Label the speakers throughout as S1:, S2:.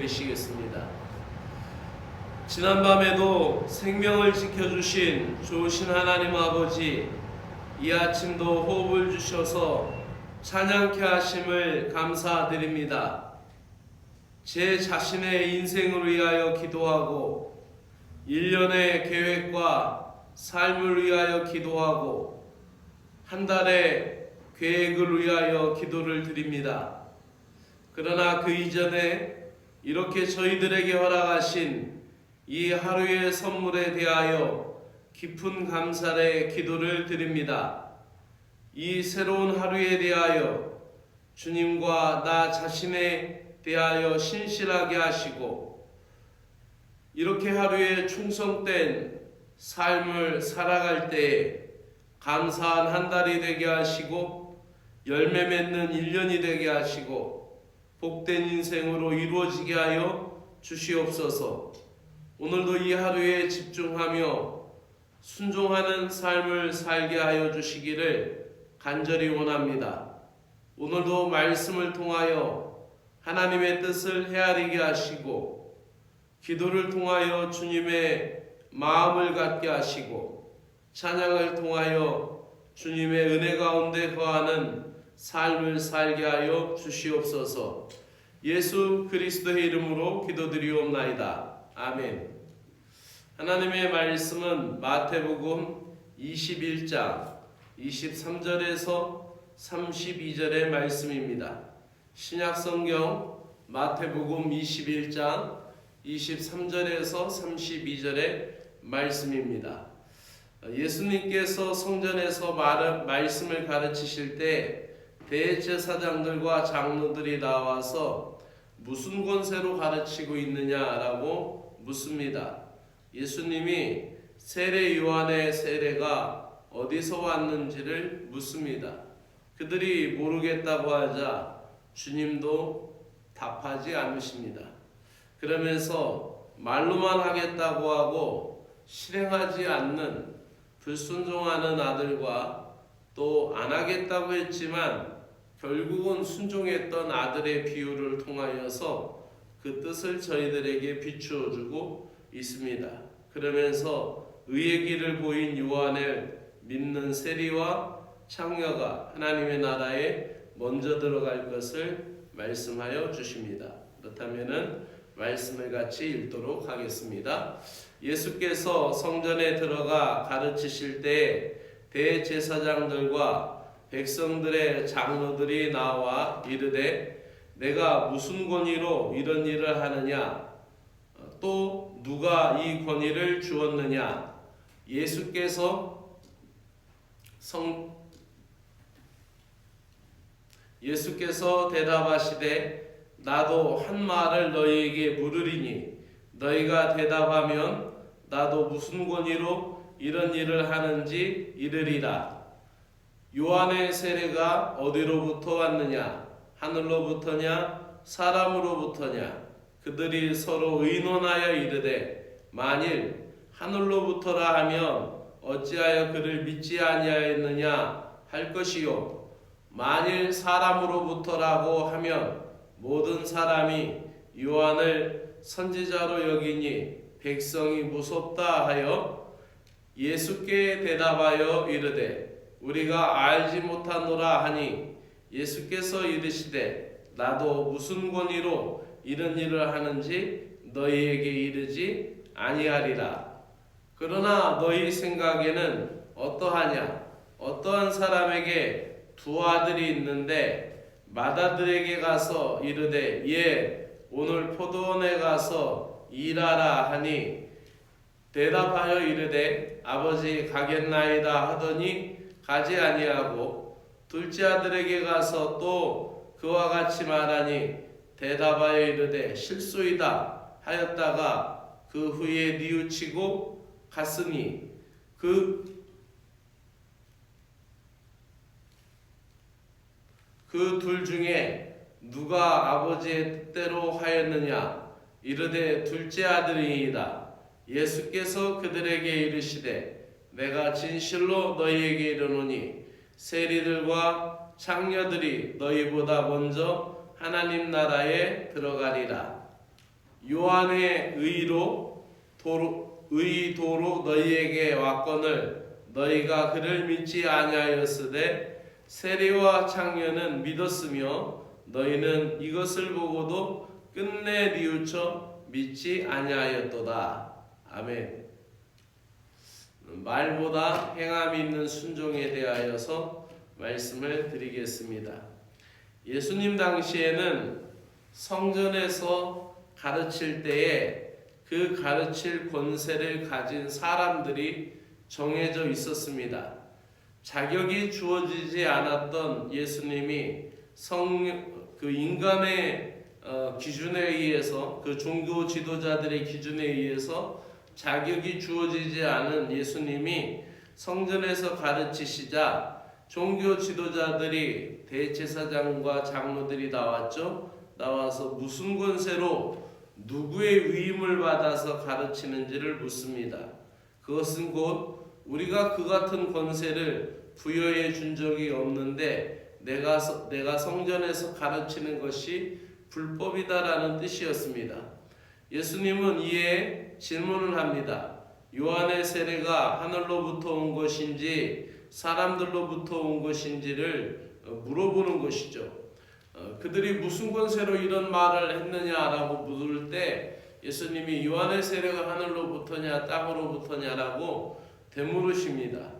S1: 되시겠습니다. 지난밤에도 생명을 지켜주신 좋으신 하나님 아버지, 이 아침도 호흡을 주셔서 찬양케 하심을 감사드립니다. 제 자신의 인생을 위하여 기도하고 일련의 계획과 삶을 위하여 기도하고 한 달의 계획을 위하여 기도를 드립니다. 그러나 그 이전에 이렇게 저희들에게 허락하신 이 하루의 선물에 대하여 깊은 감사의 기도를 드립니다. 이 새로운 하루에 대하여 주님과 나 자신에 대하여 신실하게 하시고 이렇게 하루에 충성된 삶을 살아갈 때에 감사한 한 달이 되게 하시고 열매 맺는 1년이 되게 하시고 복된 인생으로 이루어지게 하여 주시옵소서. 오늘도 이 하루에 집중하며 순종하는 삶을 살게 하여 주시기를 간절히 원합니다. 오늘도 말씀을 통하여 하나님의 뜻을 헤아리게 하시고 기도를 통하여 주님의 마음을 갖게 하시고 찬양을 통하여 주님의 은혜 가운데 거하는 삶을 살게 하여 주시옵소서. 예수 그리스도의 이름으로 기도드리옵나이다. 아멘. 하나님의 말씀은 마태복음 21장 23절에서 32절의 말씀입니다. 신약성경 마태복음 21장 23절에서 32절의 말씀입니다. 예수님께서 성전에서 말씀을 가르치실 때 대제사장들과 장로들이 나와서 무슨 권세로 가르치고 있느냐라고 묻습니다. 예수님이 세례 요한의 세례가 어디서 왔는지를 묻습니다. 그들이 모르겠다고 하자 주님도 답하지 않으십니다. 그러면서 말로만 하겠다고 하고 실행하지 않는 불순종하는 아들과 또 안 하겠다고 했지만 결국은 순종했던 아들의 비유를 통하여서 그 뜻을 저희들에게 비추어 주고 있습니다. 그러면서 의의 길을 보인 요한을 믿는 세리와 창녀가 하나님의 나라에 먼저 들어갈 것을 말씀하여 주십니다. 그렇다면은 말씀을 같이 읽도록 하겠습니다. 예수께서 성전에 들어가 가르치실 때 대제사장들과 백성들의 장로들이 나와 이르되 내가 무슨 권위로 이런 일을 하느냐? 또 누가 이 권위를 주었느냐? 예수께서 대답하시되 나도 한 말을 너희에게 물으리니 너희가 대답하면 나도 무슨 권위로 이런 일을 하는지 이르리라. 요한의 세례가 어디로부터 왔느냐? 하늘로부터냐? 사람으로부터냐? 그들이 서로 의논하여 이르되 만일 하늘로부터라 하면 어찌하여 그를 믿지 아니하였느냐 할 것이요 만일 사람으로부터라고 하면 모든 사람이 요한을 선지자로 여기니 백성이 무섭다 하여 예수께 대답하여 이르되 우리가 알지 못하노라 하니 예수께서 이르시되 나도 무슨 권위로 이런 일을 하는지 너희에게 이르지 아니하리라. 그러나 너희 생각에는 어떠하냐? 어떠한 사람에게 두 아들이 있는데 맏아들에게 가서 이르되 예 오늘 포도원에 가서 일하라 하니 대답하여 이르되 아버지 가겠나이다 하더니 가지 아니하고 둘째 아들에게 가서 또 그와 같이 말하니 대답하여 이르되 실소이다 하였다가 그 후에 뉘우치고 갔으니 그 둘 중에 누가 아버지의 뜻대로 하였느냐? 이르되 둘째 아들이니이다. 예수께서 그들에게 이르시되 내가 진실로 너희에게 이르노니 세리들과 창녀들이 너희보다 먼저 하나님 나라에 들어가리라. 요한의 의도로 너희에게 왔거늘 너희가 그를 믿지 아니하였으되 세리와 창녀는 믿었으며 너희는 이것을 보고도 끝내 뉘우쳐 믿지 아니하였도다. 아멘. 말보다 행함이 있는 순종에 대하여서 말씀을 드리겠습니다. 예수님 당시에는 성전에서 가르칠 때에 그 가르칠 권세를 가진 사람들이 정해져 있었습니다. 자격이 주어지지 않았던 예수님이 그 인간의 기준에 의해서, 그 종교 지도자들의 기준에 의해서 자격이 주어지지 않은 예수님이 성전에서 가르치시자 종교 지도자들이, 대제사장과 장로들이 나와서 무슨 권세로 누구의 위임을 받아서 가르치는지를 묻습니다. 그것은 곧 우리가 그 같은 권세를 부여해 준 적이 없는데 내가 성전에서 가르치는 것이 불법이다라는 뜻이었습니다. 예수님은 이에 질문을 합니다. 요한의 세례가 하늘로부터 온 것인지 사람들로부터 온 것인지를 물어보는 것이죠. 그들이 무슨 권세로 이런 말을 했느냐라고 물을 때 예수님이 요한의 세례가 하늘로부터냐 땅으로부터냐라고 되물으십니다.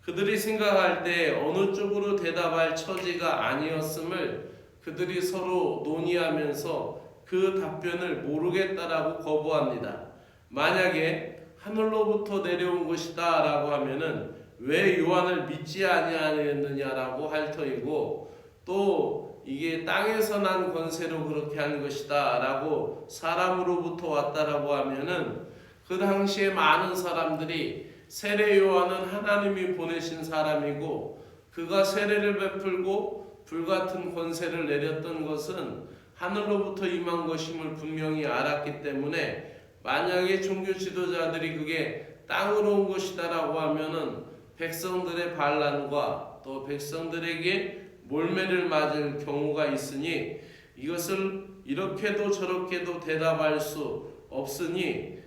S1: 그들이 생각할 때 어느 쪽으로 대답할 처지가 아니었음을 그들이 서로 논의하면서 그 답변을 모르겠다라고 거부합니다. 만약에 하늘로부터 내려온 것이다 라고 하면은 왜 요한을 믿지 아니하였느냐라고 할 터이고, 또 이게 땅에서 난 권세로 그렇게 한 것이다 라고 사람으로부터 왔다라고 하면은 그 당시에 많은 사람들이 세례 요한은 하나님이 보내신 사람이고 그가 세례를 베풀고 불같은 권세를 내렸던 것은 하늘로부터 임한 것임을 분명히 알았기 때문에 만약에 종교 지도자들이 그게 땅으로 온 것이다라고 하면은 백성들의 반란과 또 백성들에게 몰매를 맞을 경우가 있으니 이것을 이렇게도 저렇게도 대답할 수 없으니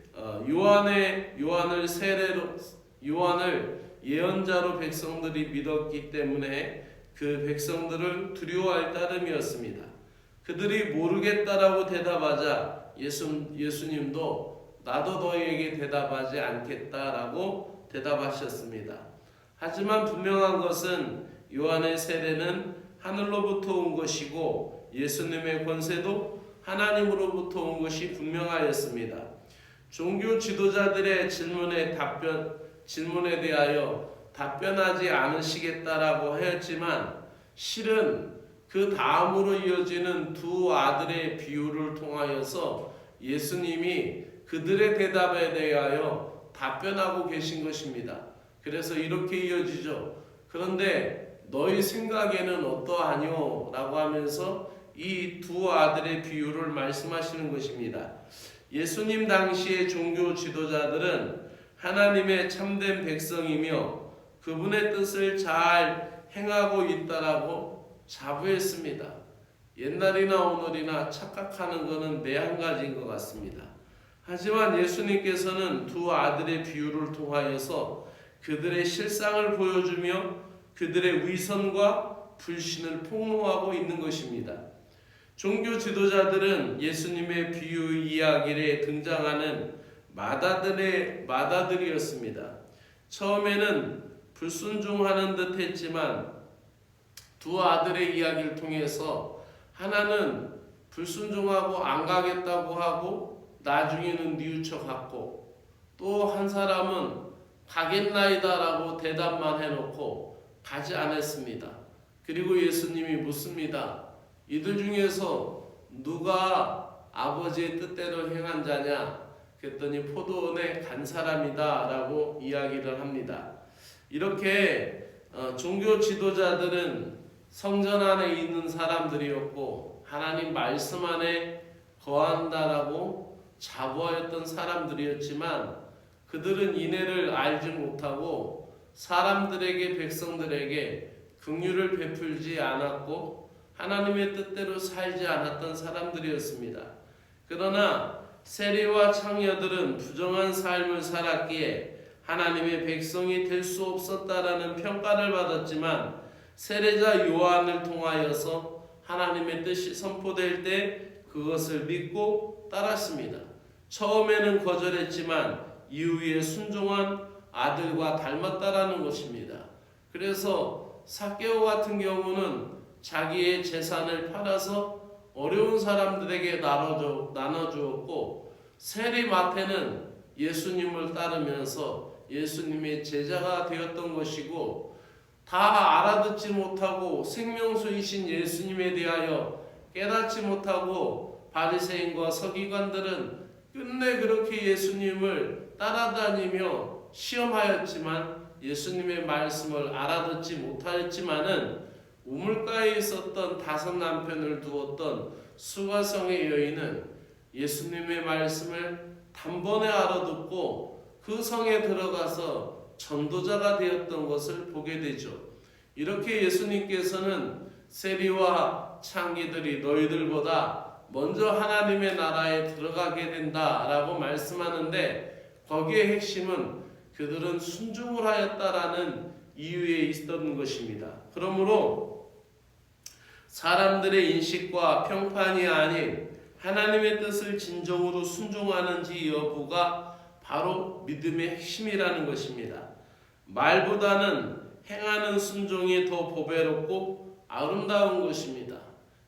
S1: 요한을 예언자로 백성들이 믿었기 때문에 그 백성들을 두려워할 따름이었습니다. 그들이 모르겠다라고 대답하자 예수님도 나도 너희에게 대답하지 않겠다라고 대답하셨습니다. 하지만 분명한 것은 요한의 세례는 하늘로부터 온 것이고 예수님의 권세도 하나님으로부터 온 것이 분명하였습니다. 종교 지도자들의 질문에 대하여 답변하지 않으시겠다라고 하였지만 실은 그 다음으로 이어지는 두 아들의 비유를 통하여서 예수님이 그들의 대답에 대하여 답변하고 계신 것입니다. 그래서 이렇게 이어지죠. 그런데 너희 생각에는 어떠하뇨? 라고 하면서 이 두 아들의 비유를 말씀하시는 것입니다. 예수님 당시의 종교 지도자들은 하나님의 참된 백성이며 그분의 뜻을 잘 행하고 있다라고 자부했습니다. 옛날이나 오늘이나 착각하는 것은 매 한 가지인 것 같습니다. 하지만 예수님께서는 두 아들의 비유를 통하여서 그들의 실상을 보여주며 그들의 위선과 불신을 폭로하고 있는 것입니다. 종교 지도자들은 예수님의 비유 이야기에 등장하는 마다들이었습니다. 처음에는 불순종하는 듯 했지만 두 아들의 이야기를 통해서 하나는 불순종하고 안 가겠다고 하고 나중에는 뉘우쳐 갔고, 또 한 사람은 가겠나이다라고 대답만 해놓고 가지 않았습니다. 그리고 예수님이 묻습니다. 이들 중에서 누가 아버지의 뜻대로 행한 자냐? 그랬더니 포도원에 간 사람이다 라고 이야기를 합니다. 이렇게 종교 지도자들은 성전 안에 있는 사람들이었고 하나님 말씀 안에 거한다라고 자부하였던 사람들이었지만 그들은 이내를 알지 못하고 사람들에게, 백성들에게 긍휼을 베풀지 않았고 하나님의 뜻대로 살지 않았던 사람들이었습니다. 그러나 세리와 창녀들은 부정한 삶을 살았기에 하나님의 백성이 될 수 없었다라는 평가를 받았지만 세례자 요한을 통하여서 하나님의 뜻이 선포될 때 그것을 믿고 따랐습니다. 처음에는 거절했지만 이후에 순종한 아들과 닮았다라는 것입니다. 그래서 삭개오 같은 경우는 자기의 재산을 팔아서 어려운 사람들에게 나눠주었고, 세리 마태는 예수님을 따르면서 예수님의 제자가 되었던 것이고, 다 알아듣지 못하고 생명수이신 예수님에 대하여 깨닫지 못하고 바리새인과 서기관들은 끝내 그렇게 예수님을 따라다니며 시험하였지만 예수님의 말씀을 알아듣지 못하였지만은 우물가에 있었던 5 남편을 두었던 수가성의 여인은 예수님의 말씀을 단번에 알아듣고 그 성에 들어가서 전도자가 되었던 것을 보게 되죠. 이렇게 예수님께서는 세리와 창기들이 너희들보다 먼저 하나님의 나라에 들어가게 된다라고 말씀하는데, 거기에 핵심은 그들은 순종을 하였다라는 이유에 있었던 것입니다. 그러므로 사람들의 인식과 평판이 아닌 하나님의 뜻을 진정으로 순종하는지 여부가 바로 믿음의 핵심이라는 것입니다. 말보다는 행하는 순종이 더 보배롭고 아름다운 것입니다.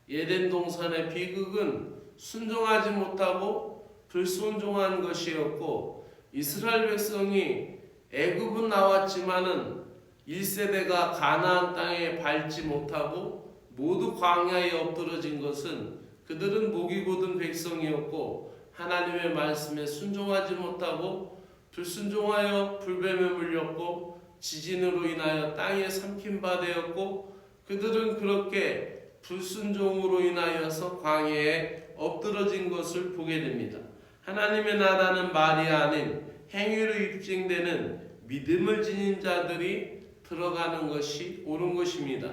S1: 에덴 동산의 비극은 순종하지 못하고 불순종한 것이었고, 이스라엘 백성이 애굽은 나왔지만은 1세대가 가나안 땅에 밟지 못하고 모두 광야에 엎드러진 것은 그들은 목이 곧은 백성이었고 하나님의 말씀에 순종하지 못하고 불순종하여 불뱀에 물렸고 지진으로 인하여 땅에 삼킨 바 되었고, 그들은 그렇게 불순종으로 인하여서 광야에 엎드러진 것을 보게 됩니다. 하나님의 나라는 말이 아닌 행위로 입증되는 믿음을 지닌 자들이 들어가는 것이 옳은 것입니다.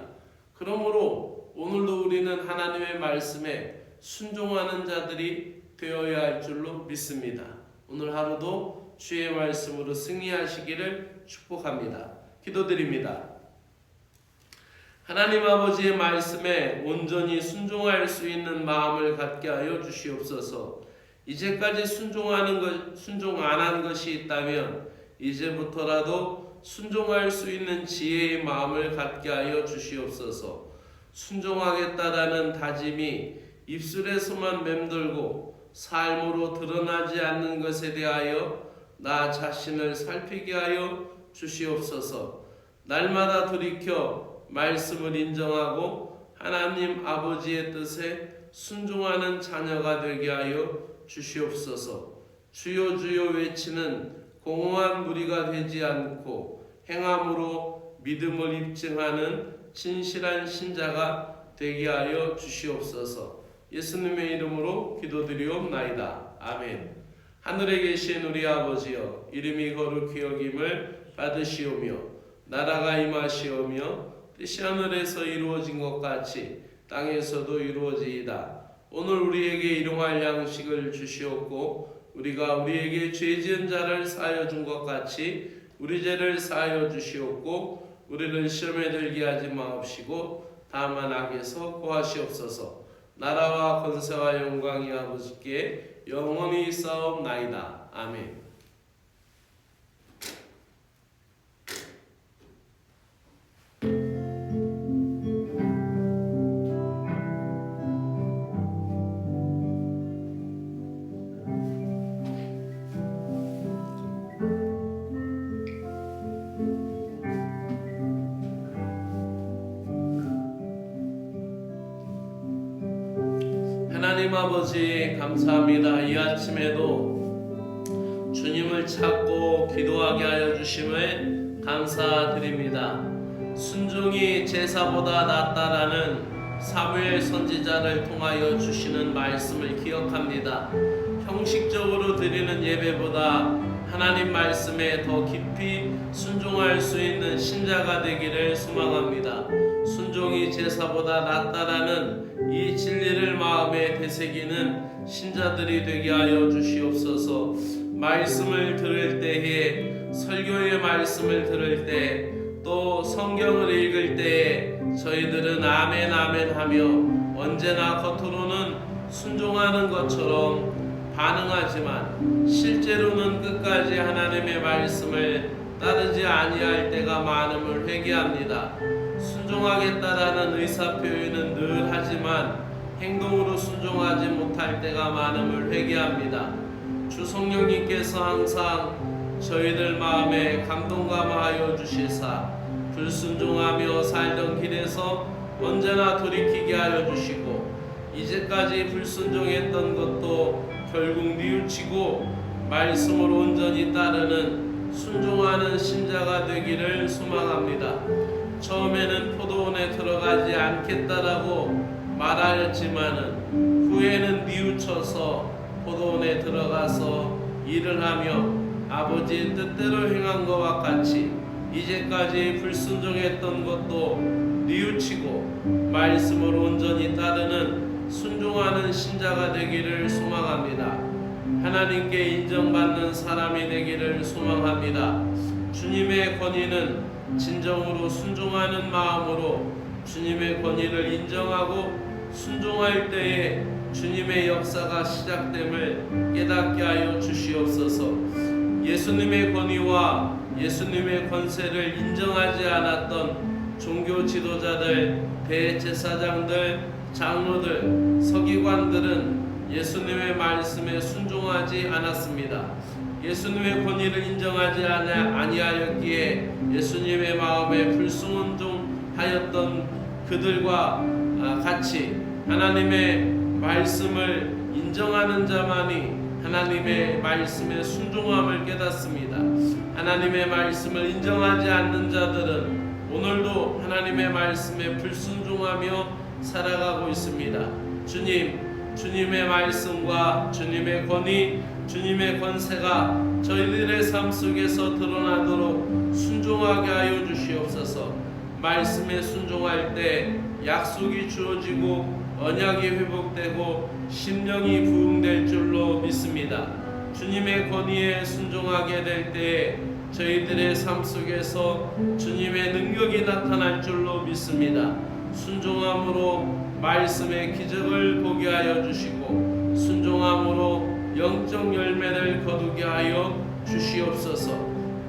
S1: 그러므로 오늘도 우리는 하나님의 말씀에 순종하는 자들이 되어야 할 줄로 믿습니다. 오늘 하루도 주의 말씀으로 승리하시기를 축복합니다. 기도드립니다. 하나님 아버지의 말씀에 온전히 순종할 수 있는 마음을 갖게 하여 주시옵소서. 이제까지 순종 안 한 것이 있다면 이제부터라도 순종할 수 있는 지혜의 마음을 갖게 하여 주시옵소서. 순종하겠다라는 다짐이 입술에서만 맴돌고 삶으로 드러나지 않는 것에 대하여 나 자신을 살피게 하여 주시옵소서. 날마다 돌이켜 말씀을 인정하고 하나님 아버지의 뜻에 순종하는 자녀가 되게 하여 주시옵소서. 주여 주여 외치는 공허한 무리가 되지 않고 행함으로 믿음을 입증하는 진실한 신자가 되게 하여 주시옵소서. 예수님의 이름으로 기도드리옵나이다. 아멘. 하늘에 계신 우리 아버지여, 이름이 거룩히 여김을 받으시오며 나라가 임하시오며 뜻이 하늘에서 이루어진 것 같이 땅에서도 이루어지이다. 오늘 우리에게 일용할 양식을 주시옵고 우리가 우리에게 죄 지은 자를 사하여 준 것 같이 우리 죄를 사하여 주시옵고 우리를 시험에 들게 하지 마옵시고 다만 악에서 구하시옵소서. 나라와 권세와 영광이 아버지께 영원히 있사옵나이다. 아멘. 하나님 아버지 감사합니다. 이 아침에도 주님을 찾고 기도하게 하여 주심을 감사드립니다. 순종이 제사보다 낫다라는 사무엘 선지자를 통하여 주시는 말씀을 기억합니다. 형식적으로 드리는 예배보다 하나님 말씀에 더 깊이 순종할 수 있는 신자가 되기를 소망합니다. 순종이 제사보다 낫다라는 이 진리를 마음에 되새기는 신자들이 되게 하여 주시옵소서. 말씀을 들을 때에, 설교의 말씀을 들을 때, 또 성경을 읽을 때에 저희들은 아멘 아멘 하며 언제나 겉으로는 순종하는 것처럼 반응하지만 실제로는 끝까지 하나님의 말씀을 따르지 아니할 때가 많음을 회개합니다. 순종하겠다라는 의사표현은 늘 하지만 행동으로 순종하지 못할 때가 많음을 회개합니다. 주 성령님께서 항상 저희들 마음에 감동감화하여 주시사 불순종하며 살던 길에서 언제나 돌이키게 하여 주시고, 이제까지 불순종했던 것도 결국 뉘우치고 말씀을 온전히 따르는 순종하는 신자가 되기를 소망합니다. 처음에는 포도원에 들어가지 않겠다라고 말하였지만은 후에는 뉘우쳐서 포도원에 들어가서 일을 하며 아버지의 뜻대로 행한 것과 같이 이제까지 불순종했던 것도 뉘우치고 말씀을 온전히 따르는 순종하는 신자가 되기를 소망합니다. 하나님께 인정받는 사람이 되기를 소망합니다. 주님의 권위는 진정으로 순종하는 마음으로 주님의 권위를 인정하고 순종할 때에 주님의 역사가 시작됨을 깨닫게 하여 주시옵소서. 예수님의 권위와 예수님의 권세를 인정하지 않았던 종교 지도자들, 대제사장들, 장로들, 서기관들은 예수님의 말씀에 순종하지 않았습니다. 예수님의 권위를 인정하지 아니하였기에 예수님의 마음에 불순종하였던 그들과 같이 하나님의 말씀을 인정하는 자만이 하나님의 말씀에 순종함을 깨닫습니다. 하나님의 말씀을 인정하지 않는 자들은 오늘도 하나님의 말씀에 불순종하며 살아가고 있습니다. 주님의 말씀과 주님의 권위, 주님의 권세가 저희들의 삶 속에서 드러나도록 순종하게 하여 주시옵소서. 말씀에 순종할 때 약속이 주어지고 언약이 회복되고 심령이 부흥될 줄로 믿습니다. 주님의 권위에 순종하게 될 때에 저희들의 삶 속에서 주님의 능력이 나타날 줄로 믿습니다. 순종함으로 말씀의 기적을 보게 하여 주시고 순종함으로 영적 열매를 거두게 하여 주시옵소서.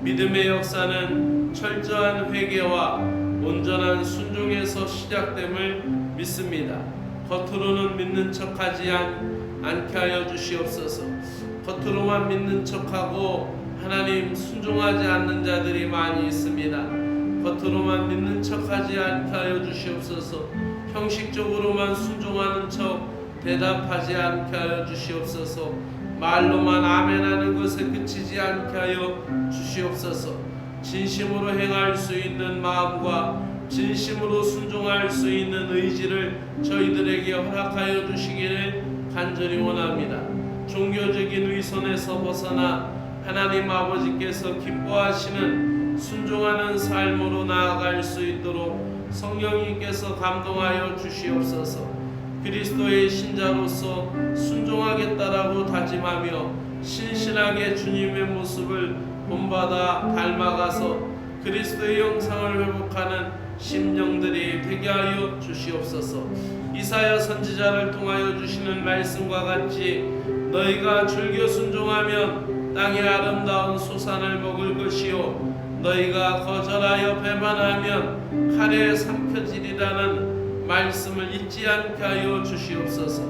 S1: 믿음의 역사는 철저한 회개와 온전한 순종에서 시작됨을 믿습니다. 겉으로는 믿는 척하지 않게 하여 주시옵소서. 겉으로만 믿는 척하고 하나님 순종하지 않는 자들이 많이 있습니다. 겉으로만 믿는 척하지 않게 하여 주시옵소서. 형식적으로만 순종하는 척 대답하지 않게 하여 주시옵소서. 말로만 아멘하는 것에 그치지 않게 하여 주시옵소서. 진심으로 행할 수 있는 마음과 진심으로 순종할 수 있는 의지를 저희들에게 허락하여 주시기를 간절히 원합니다. 종교적인 위선에서 벗어나 하나님 아버지께서 기뻐하시는 순종하는 삶으로 나아갈 수 있도록 성령님께서 감동하여 주시옵소서. 그리스도의 신자로서 순종하겠다라고 다짐하며 신실하게 주님의 모습을 본받아 닮아가서 그리스도의 형상을 회복하는 심령들이 되게 하여 주시옵소서. 이사야 선지자를 통하여 주시는 말씀과 같이 너희가 즐겨 순종하면 땅의 아름다운 소산을 먹을 것이요 너희가 거절하여 배반하면 칼에 삼켜지리라는 말씀을 잊지 않게 하여 주시옵소서.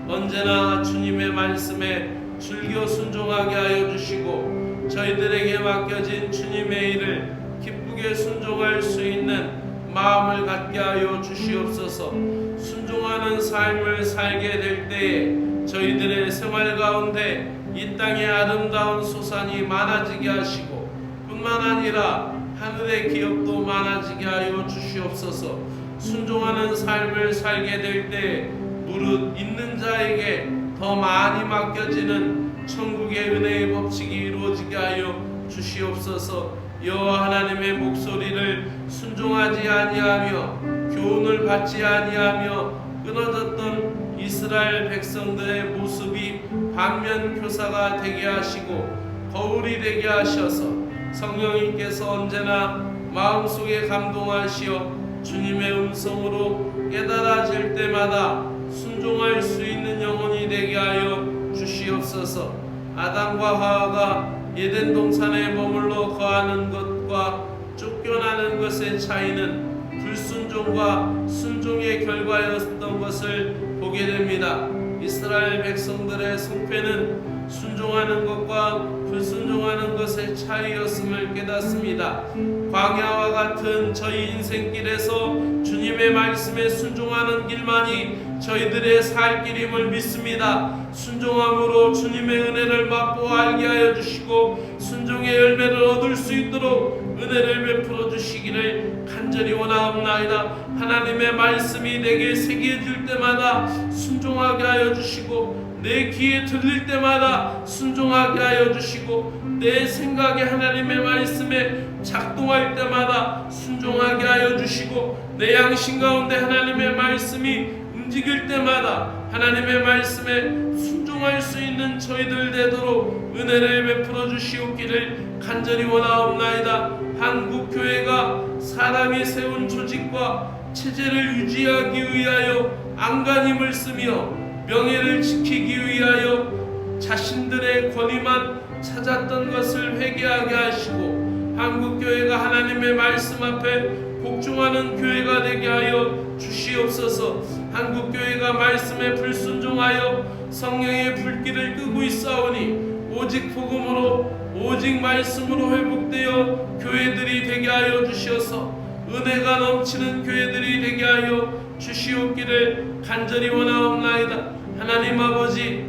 S1: 언제나 주님의 말씀에 즐겨 순종하게 하여 주시고 저희들에게 맡겨진 주님의 일을 기쁘게 순종할 수 있는 마음을 갖게 하여 주시옵소서. 순종하는 삶을 살게 될 때에 저희들의 생활 가운데 이 땅의 아름다운 소산이 많아지게 하시고 뿐만 아니라 하늘의 기업도 많아지게 하여 주시옵소서. 순종하는 삶을 살게 될 때 무릇 있는 자에게 더 많이 맡겨지는 천국의 은혜의 법칙이 이루어지게 하여 주시옵소서. 여호와 하나님의 목소리를 순종하지 아니하며 교훈을 받지 아니하며 끊어졌던 이스라엘 백성들의 모습이 반면 교사가 되게 하시고 거울이 되게 하셔서 성령님께서 언제나 마음속에 감동하시어 주님의 음성으로 깨달아질 때마다 순종할 수 있는 영혼이 되게 하여 주시옵소서. 아담과 하와가 에덴 동산에 머물러 거하는 것과 쫓겨나는 것의 차이는 불순종과 순종의 결과였던 것을 보게 됩니다. 이스라엘 백성들의 승패는 순종하는 것과 불순종하는 것의 차이였음을 깨닫습니다. 광야와 같은 저희 인생길에서 주님의 말씀에 순종하는 길만이 저희들의 살 길임을 믿습니다. 순종함으로 주님의 은혜를 맛보아 알게 하여 주시고 순종의 열매를 얻을 수 있도록 은혜를 베풀어 주시기를 간절히 원하옵나이다. 하나님의 말씀이 내게 새겨질 때마다 순종하게 하여 주시고 내 귀에 들릴 때마다 순종하게 하여 주시고 내 생각에 하나님의 말씀에 작동할 때마다 순종하게 하여 주시고 내 양심 가운데 하나님의 말씀이 움직일 때마다 하나님의 말씀에 순종할 수 있는 저희들 되도록 은혜를 베풀어 주시옵기를 간절히 원하옵나이다. 한국교회가 사람이 세운 조직과 체제를 유지하기 위하여 안간힘을 쓰며 명예를 지키기 위하여 자신들의 권위만 찾았던 것을 회개하게 하시고 한국교회가 하나님의 말씀 앞에 복종하는 교회가 되게 하여 주시옵소서. 한국교회가 말씀에 불순종하여 성령의 불길을 끄고 있사오니 오직 복음으로 오직 말씀으로 회복되어 교회들이 되게 하여 주시어서 은혜가 넘치는 교회들이 되게 하여 주시옵기를 간절히 원하옵나이다. 하나님 아버지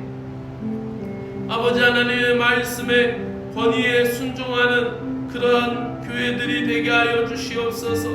S1: 하나님의 말씀에 권위에 순종하는 그러한 교회들이 되게 하여 주시옵소서.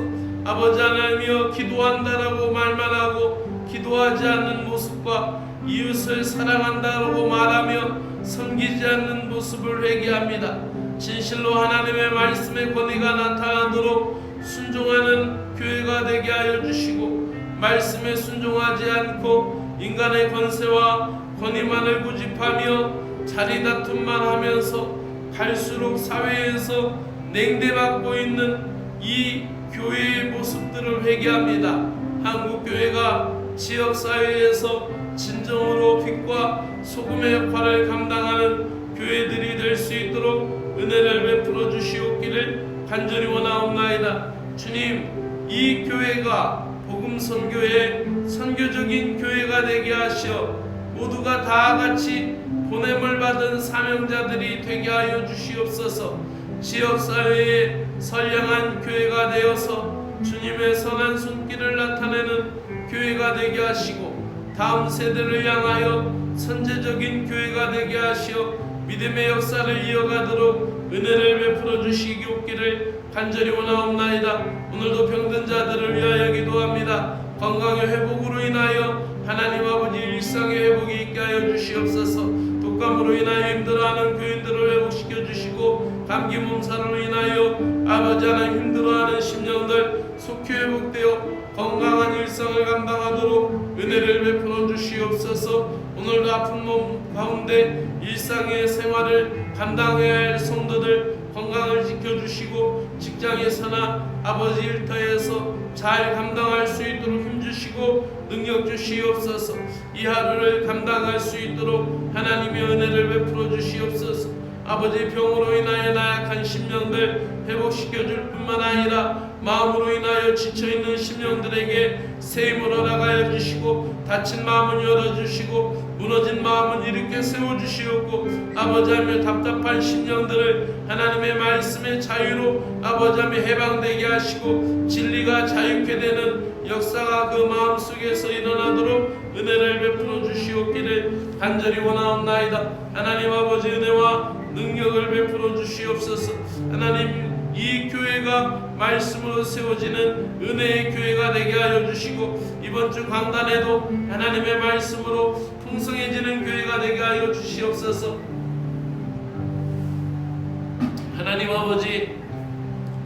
S1: 아버지 하나님이여 기도한다라고 말만 하고 기도하지 않는 모습과 이웃을 사랑한다라고 말하며 섬기지 않는 모습을 회개합니다. 진실로 하나님의 말씀의 권위가 나타나도록 순종하는 교회가 되게 하여 주시고 말씀에 순종하지 않고 인간의 권세와 권위만을 고집하며 자리다툼만 하면서 갈수록 사회에서 냉대받고 있는 이 교회의 모습들을 회개합니다. 한국교회가 지역사회에서 진정으로 빛과 소금의 역할을 감당하는 교회들이 될 수 있도록 은혜를 베풀어 주시옵기를 간절히 원하옵나이다. 주님, 이 교회가 복음 선교의 선교적인 교회가 되게 하시어 모두가 다 같이 보냄을 받은 사명자들이 되게 하여 주시옵소서. 지역사회에 선량한 교회가 되어서 주님의 선한 손길을 나타내는 교회가 되게 하시고 다음 세대를 향하여 선제적인 교회가 되게 하시어 믿음의 역사를 이어가도록 은혜를 베풀어 주시기 없기를 간절히 원하옵나이다. 오늘도 병든 자들을 위하여 기도합니다. 건강의 회복으로 인하여 하나님 아버지 일상의 회복이 있게 하여 주시옵소서. 독감으로 인하여 힘들어하는 교인들을 회복시켜 주시고 감기 몸살로 인하여 아버지 하나님 힘들어하는 심령들 속히 회복되어 건강한 일상을 감당하도록 은혜를 베풀어 주시옵소서. 오늘도 아픈 몸 가운데 일상의 생활을 감당해야 할 성도들 건강을 지켜주시고 직장에서나 아버지 일터에서 잘 감당할 수 있도록 힘주시고 능력 주시옵소서. 이 하루를 감당할 수 있도록 하나님의 은혜를 베풀어 주시옵소서. 아버지 병으로 인하여 나약한 심령들 회복시켜줄 뿐만 아니라 마음으로 인하여 지쳐있는 심령들에게 새 힘을 허락하여 주시고 다친 마음을 열어주시고 무너진 마음을 일으켜 세워주시옵고 아버지하며 답답한 심령들을 하나님의 말씀의 자유로 아버지하며 해방되게 하시고 진리가 자유케 되는 역사가 그 마음속에서 일어나도록 은혜를 베풀어 주시옵기를 간절히 원하옵나이다. 하나님 아버지 은혜와 능력을 베풀어 주시옵소서. 하나님 이 교회가 말씀으로 세워지는 은혜의 교회가 되게 하여 주시고 이번 주 강단에도 하나님의 말씀으로 풍성해지는 교회가 되게 하여 주시옵소서. 하나님 아버지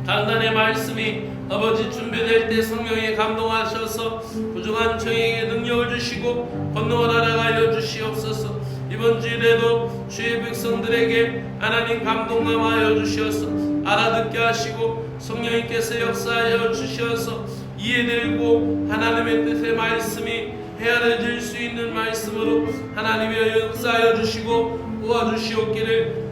S1: 강단의 말씀이 아버지 준비될 때 성령이 감동하셔서 부족한 저희에게 능력을 주시고 권능을 알아가여 주시옵소서. 이번 주일에도 주의 백성들에게 하나님 감동 남하여 주시어서 알아듣게 하시고 성령님께서 역사하여 주시어서 이해되고 하나님의 뜻의 말씀이 헤아려질 수 있는 말씀으로 하나님의 역사하여 주시고 도와주시옵기를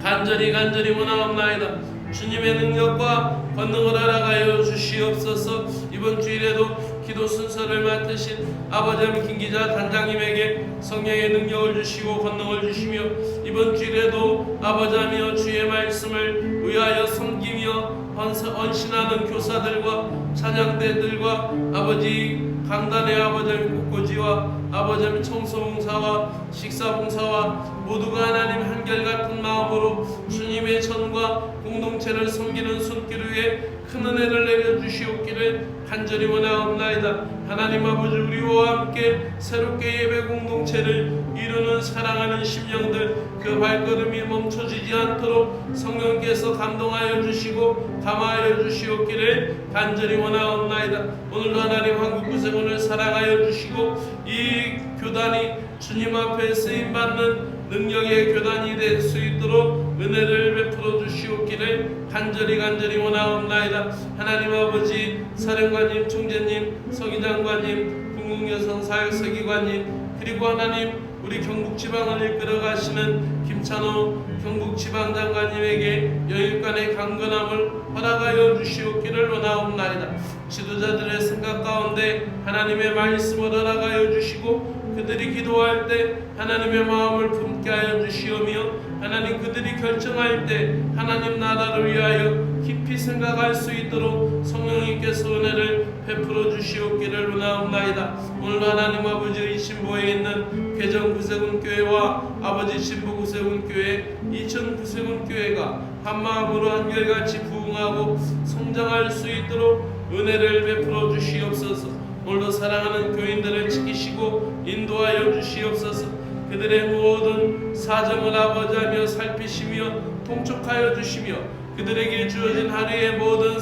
S1: 간절히 원하옵나이다. 주님의 능력과 권능을 알아가여 주시옵소서. 이번 주일에도 기도 순서를 맡으신 아버지 하나님 김기자 단장님에게 성령의 능력을 주시고 권능을 주시며 이번 주일에도 아버지 하나님 주의 말씀을 위하여 섬기며 헌신하는 교사들과 찬양대들과 아버지 강단의 아버지 하나님 꽃꽂이와 아버지 하나님 청소봉사와 식사봉사와 모두가 하나님 한결같은 마음으로 주님의 전과 공동체를 섬기는 손길 위에 큰 은혜를 내려주시옵기를 간절히 원하옵나이다. 하나님 아버지 우리와 함께 새롭게 예배 공동체를 이루는 사랑하는 심령들 그 발걸음이 멈춰지지 않도록 성령께서 감동하여 주시고 감화하여 주시옵기를 간절히 원하옵나이다. 오늘도 하나님 한국구세군을 사랑하여 주시고 이 교단이 주님 앞에 쓰임받는 능력의 교단이 될 수 있도록 은혜를 베풀어 주시옵기를 간절히 원하옵나이다. 하나님 아버지 사령관님, 총재님, 서기장관님, 궁극여성사역서기관님 그리고 하나님 우리 경북지방을 이끌어 가시는 김찬호 경북지방장관님에게 여일간의 강건함을 허락하여 주시옵기를 원하옵나이다. 지도자들의 생각 가운데 하나님의 말씀을 허락하여 주시고 그들이 기도할 때 하나님의 마음을 품게 하여 주시오며 하나님 그들이 결정할 때 하나님 나라를 위하여 깊이 생각할 수 있도록 성령님께서 은혜를 베풀어 주시옵기를 원하옵나이다. 오늘 하나님 아버지 신보에 있는 괴정 구세군교회와 아버지 신보 구세군교회, 이천 구세군교회가 한마음으로 한결같이 부흥하고 성장할 수 있도록 은혜를 베풀어 주시옵소서. 오늘도 사랑하는 교인들을 지키시고 인도하여 주시옵소서. 그들의 모든 사정을 아버지하며 살피시며 통촉하여 주시며 그들에게 주어진 하루의 모든